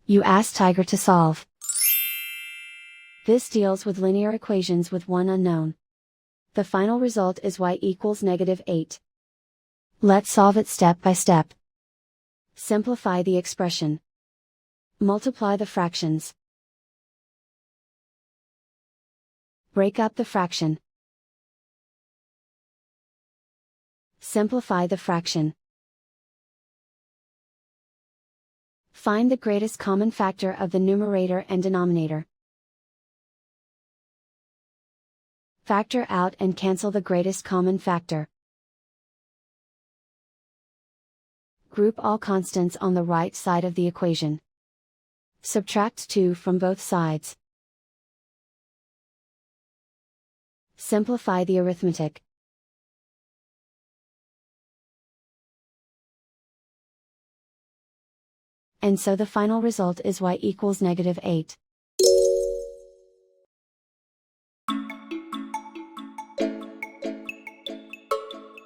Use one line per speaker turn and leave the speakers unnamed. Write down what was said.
You ask Tiger to solve. This deals with linear equations with one unknown. The final result is y equals -8. Let's solve it step by step. Simplify the expression. Multiply the fractions. Break up the fraction. Simplify the fraction. Find the greatest common factor of the numerator and denominator. Factor out and cancel the greatest common factor. Group all constants on the right side of the equation. Subtract 2 from both sides. Simplify the arithmetic. And so the final result is y equals -8.